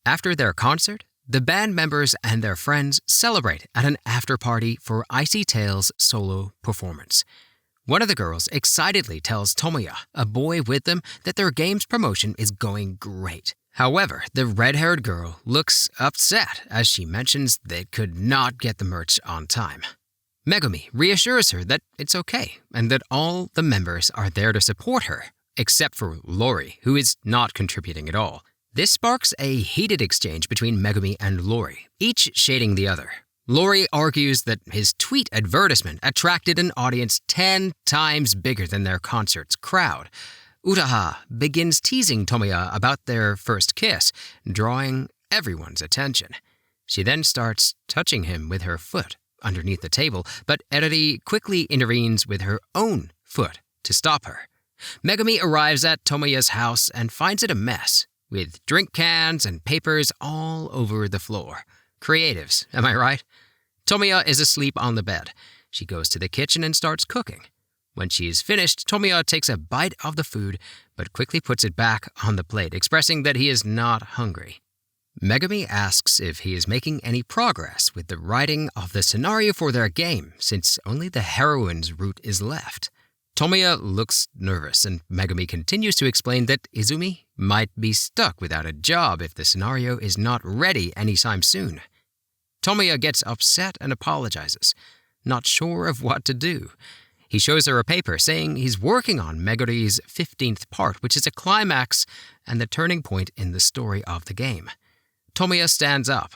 After their concert, the band members and their friends celebrate at an after-party for Icy Tail's solo performance. One of the girls excitedly tells Tomoya, a boy with them, that their game's promotion is going great. However, the red-haired girl looks upset as she mentions they could not get the merch on time. Megumi reassures her that it's okay and that all the members are there to support her, except for Lori, who is not contributing at all. This sparks a heated exchange between Megumi and Lori, each shading the other. Lori argues that his tweet advertisement attracted an audience 10 times bigger than their concert's crowd. Utaha begins teasing Tomoya about their first kiss, drawing everyone's attention. She then starts touching him with her foot underneath the table, but Eriri quickly intervenes with her own foot to stop her. Megumi arrives at Tomoya's house and finds it a mess, with drink cans and papers all over the floor. Creatives, am I right? Tomoya is asleep on the bed. She goes to the kitchen and starts cooking. When she is finished, Tomoya takes a bite of the food, but quickly puts it back on the plate, expressing that he is not hungry. Megumi asks if he is making any progress with the writing of the scenario for their game, since only the heroine's route is left. Tomoya looks nervous, and Megumi continues to explain that Izumi might be stuck without a job if the scenario is not ready anytime soon. Tomoya gets upset and apologizes, not sure of what to do. He shows her a paper saying he's working on Meguri's 15th part, which is a climax and the turning point in the story of the game. Tomoya stands up,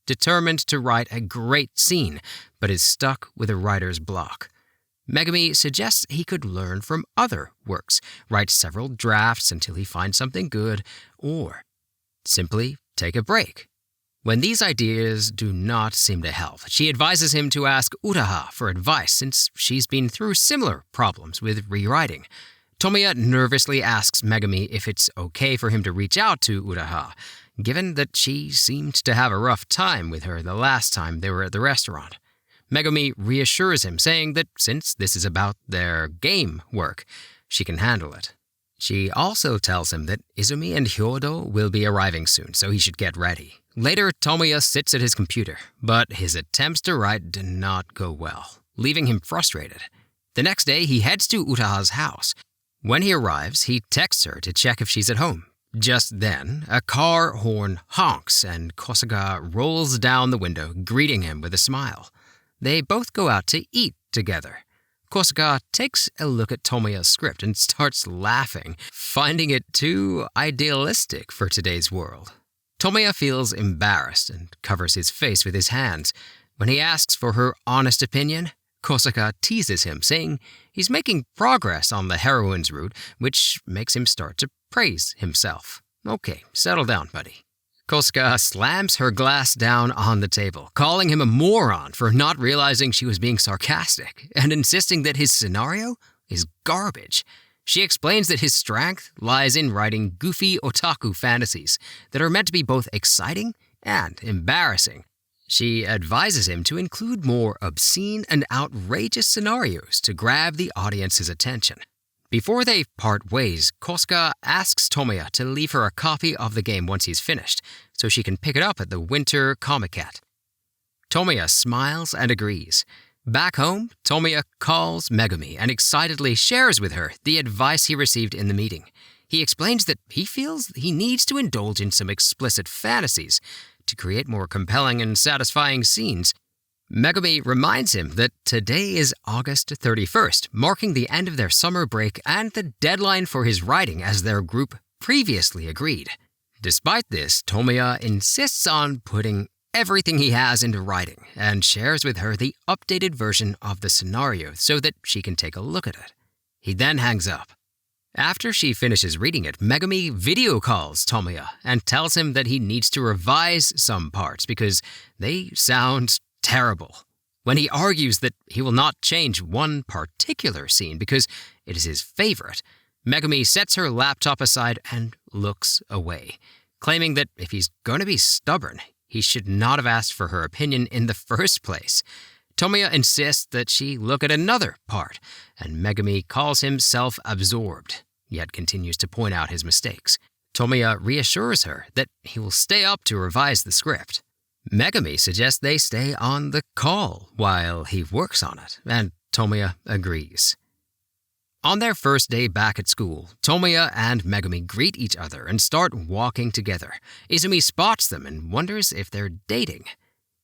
determined to write a great scene, but is stuck with a writer's block. Megumi suggests he could learn from other works, write several drafts until he finds something good, or simply take a break. When these ideas do not seem to help, she advises him to ask Utaha for advice since she's been through similar problems with rewriting. Tomoya nervously asks Megumi if it's okay for him to reach out to Utaha, given that she seemed to have a rough time with her the last time they were at the restaurant. Megumi reassures him, saying that since this is about their game work, she can handle it. She also tells him that Izumi and Hyodo will be arriving soon, so he should get ready. Later, Tomoya sits at his computer, but his attempts to write do not go well, leaving him frustrated. The next day, he heads to Utaha's house. When he arrives, he texts her to check if she's at home. Just then, a car horn honks and Kosuga rolls down the window, greeting him with a smile. They both go out to eat together. Kosuga takes a look at Tomoya's script and starts laughing, finding it too idealistic for today's world. Tomoya feels embarrassed and covers his face with his hands. When he asks for her honest opinion, Kosuga teases him, saying he's making progress on the heroine's route, which makes him start to praise himself. Okay, settle down, buddy. Kosuga slams her glass down on the table, calling him a moron for not realizing she was being sarcastic and insisting that his scenario is garbage. She explains that his strength lies in writing goofy otaku fantasies that are meant to be both exciting and embarrassing. She advises him to include more obscene and outrageous scenarios to grab the audience's attention. Before they part ways, Kosuga asks Tomoya to leave her a copy of the game once he's finished, so she can pick it up at the Winter Comiket. Tomoya smiles and agrees. Back home, Tomoya calls Megumi and excitedly shares with her the advice he received in the meeting. He explains that he feels he needs to indulge in some explicit fantasies to create more compelling and satisfying scenes. Megumi reminds him that today is August 31st, marking the end of their summer break and the deadline for his writing as their group previously agreed. Despite this, Tomoya insists on putting everything he has into writing and shares with her the updated version of the scenario so that she can take a look at it. He then hangs up. After she finishes reading it, Megumi video calls Tomoya and tells him that he needs to revise some parts because they sound terrible. When he argues that he will not change one particular scene because it is his favorite, Megumi sets her laptop aside and looks away, claiming that if he's going to be stubborn, he should not have asked for her opinion in the first place. Tomoya insists that she look at another part, and Megumi calls him self-absorbed, yet continues to point out his mistakes. Tomoya reassures her that he will stay up to revise the script. Megumi suggests they stay on the call while he works on it, and Tomoya agrees. On their first day back at school, Tomoya and Megumi greet each other and start walking together. Izumi spots them and wonders if they're dating.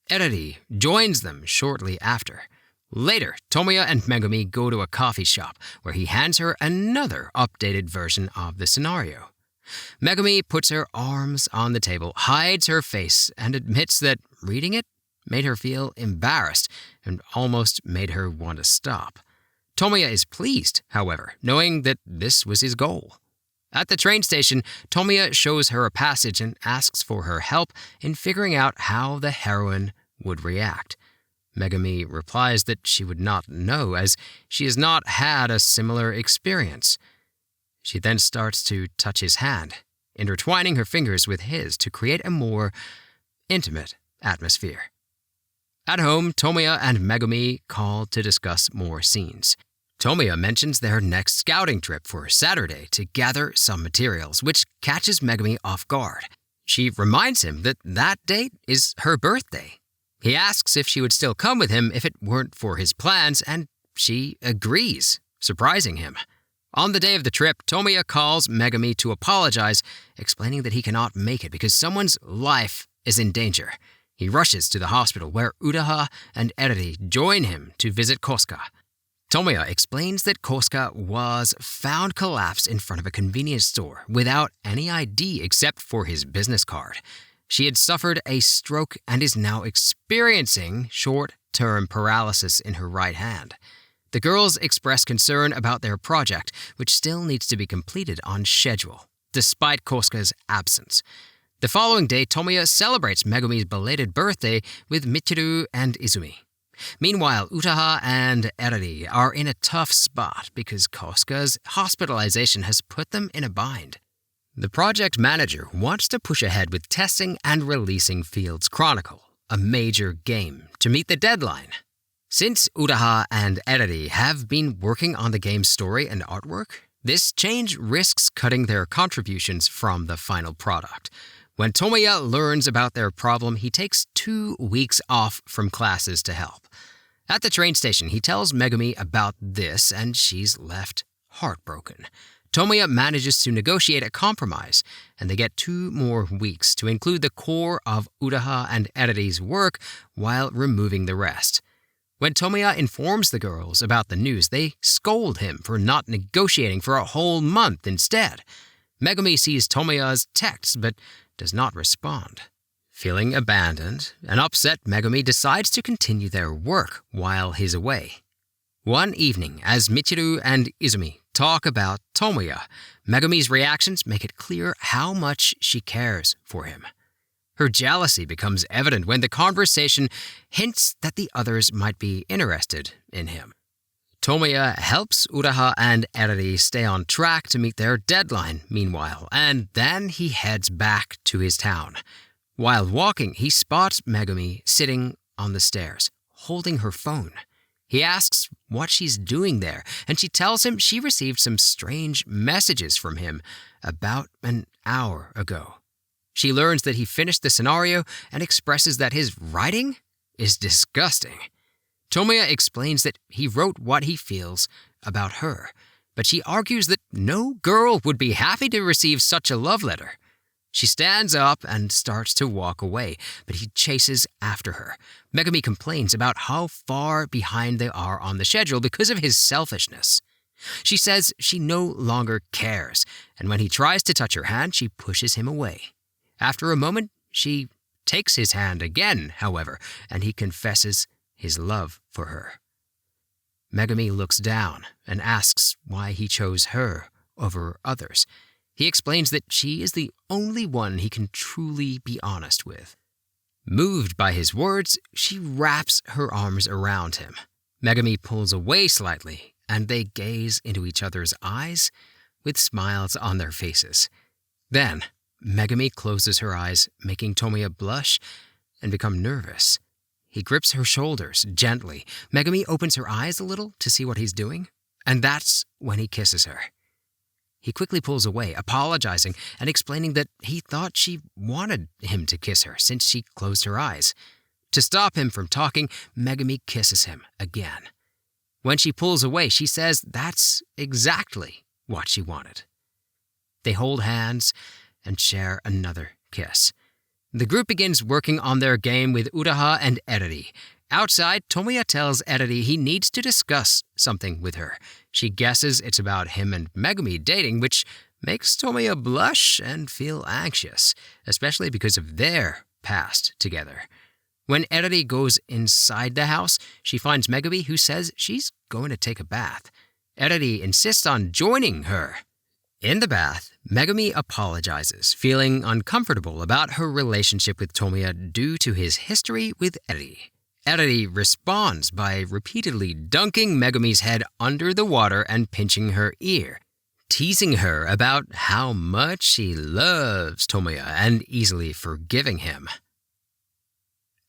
Ereri joins them shortly after. Later, Tomoya and Megumi go to a coffee shop where he hands her another updated version of the scenario. Megumi puts her arms on the table, hides her face, and admits that reading it made her feel embarrassed and almost made her want to stop. Tomoya is pleased, however, knowing that this was his goal. At the train station, Tomoya shows her a passage and asks for her help in figuring out how the heroine would react. Megumi replies that she would not know, as she has not had a similar experience. She then starts to touch his hand, intertwining her fingers with his to create a more intimate atmosphere. At home, Tomoya and Megumi call to discuss more scenes. Tomoya mentions their next scouting trip for Saturday to gather some materials, which catches Megumi off guard. She reminds him that that date is her birthday. He asks if she would still come with him if it weren't for his plans, and she agrees, surprising him. On the day of the trip, Tomoya calls Megumi to apologize, explaining that he cannot make it because someone's life is in danger. He rushes to the hospital where Utaha and Ereri join him to visit Kosuka. Tomoya explains that Kosuka was found collapsed in front of a convenience store without any ID except for his business card. She had suffered a stroke and is now experiencing short-term paralysis in her right hand. The girls express concern about their project, which still needs to be completed on schedule, despite Kosuka's absence. The following day, Tomoya celebrates Megumi's belated birthday with Michiru and Izumi. Meanwhile, Utaha and Ereri are in a tough spot because Kosuka's hospitalization has put them in a bind. The project manager wants to push ahead with testing and releasing Fields Chronicle, a major game, to meet the deadline. Since Utaha and Ereri have been working on the game's story and artwork, this change risks cutting their contributions from the final product. When Tomoya learns about their problem, he takes 2 weeks off from classes to help. At the train station, he tells Megumi about this, and she's left heartbroken. Tomoya manages to negotiate a compromise, and they get 2 more weeks to include the core of Utaha and Ereri's work while removing the rest. When Tomoya informs the girls about the news, they scold him for not negotiating for a whole month instead. Megumi sees Tomoya's texts but does not respond. Feeling abandoned and upset, Megumi decides to continue their work while he's away. One evening, as Michiru and Izumi talk about Tomoya, Megumi's reactions make it clear how much she cares for him. Her jealousy becomes evident when the conversation hints that the others might be interested in him. Tomoya helps Utaha and Ereri stay on track to meet their deadline, meanwhile, and then he heads back to his town. While walking, he spots Megumi sitting on the stairs, holding her phone. He asks what she's doing there, and she tells him she received some strange messages from him about an hour ago. She learns that he finished the scenario and expresses that his writing is disgusting. Tomoya explains that he wrote what he feels about her, but she argues that no girl would be happy to receive such a love letter. She stands up and starts to walk away, but he chases after her. Megumi complains about how far behind they are on the schedule because of his selfishness. She says she no longer cares, and when he tries to touch her hand, she pushes him away. After a moment, she takes his hand again, however, and he confesses his love for her. Megumi looks down and asks why he chose her over others. He explains that she is the only one he can truly be honest with. Moved by his words, she wraps her arms around him. Megumi pulls away slightly, and they gaze into each other's eyes with smiles on their faces. Then, Megumi closes her eyes, making Tomoya blush and become nervous. He grips her shoulders gently. Megumi opens her eyes a little to see what he's doing, and that's when he kisses her. He quickly pulls away, apologizing and explaining that he thought she wanted him to kiss her since she closed her eyes. To stop him from talking, Megumi kisses him again. When she pulls away, she says that's exactly what she wanted. They hold hands and share another kiss. The group begins working on their game with Uraha and Eriri. Outside, Tomoya tells Eriri he needs to discuss something with her. She guesses it's about him and Megumi dating, which makes Tomoya blush and feel anxious, especially because of their past together. When Eriri goes inside the house, she finds Megumi, who says she's going to take a bath. Eriri insists on joining her. In the bath, Megumi apologizes, feeling uncomfortable about her relationship with Tomoya due to his history with Eriri. Eriri responds by repeatedly dunking Megumi's head under the water and pinching her ear, teasing her about how much she loves Tomoya and easily forgiving him.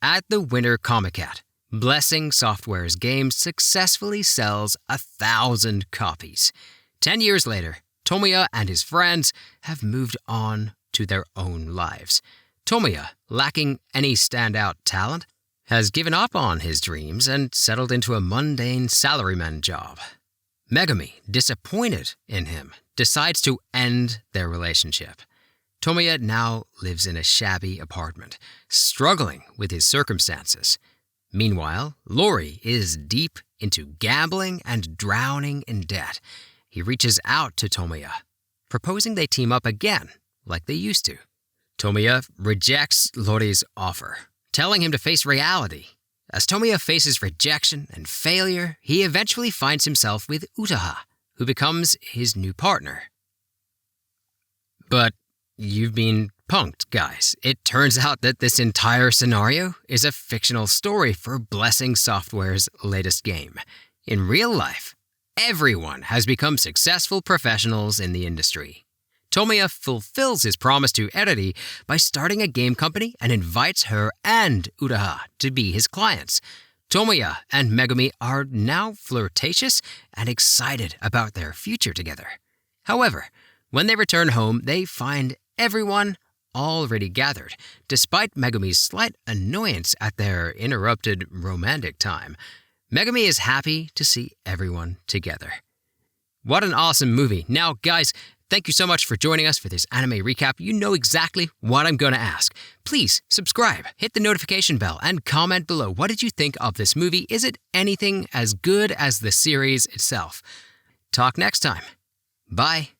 At the Winter Comiket, Blessing Software's game successfully sells 1,000 copies. 10 years later, Tomoya and his friends have moved on to their own lives. Tomoya, lacking any standout talent, has given up on his dreams and settled into a mundane salaryman job. Megumi, disappointed in him, decides to end their relationship. Tomoya now lives in a shabby apartment, struggling with his circumstances. Meanwhile, Lori is deep into gambling and drowning in debt. He reaches out to Tomoya, proposing they team up again like they used to. Tomoya rejects Lori's offer, telling him to face reality. As Tomoya faces rejection and failure, he eventually finds himself with Utaha, who becomes his new partner. But you've been punked, guys. It turns out that this entire scenario is a fictional story for Blessing Software's latest game. In real life, everyone has become successful professionals in the industry. Tomoya fulfills his promise to Eriri by starting a game company and invites her and Uraha to be his clients. Tomoya and Megumi are now flirtatious and excited about their future together. However, when they return home, they find everyone already gathered, despite Megumi's slight annoyance at their interrupted romantic time. Megumi is happy to see everyone together. What an awesome movie. Now, guys, thank you so much for joining us for this anime recap. You know exactly what I'm going to ask. Please subscribe, hit the notification bell, and comment below. What did you think of this movie? Is it anything as good as the series itself? Talk next time. Bye.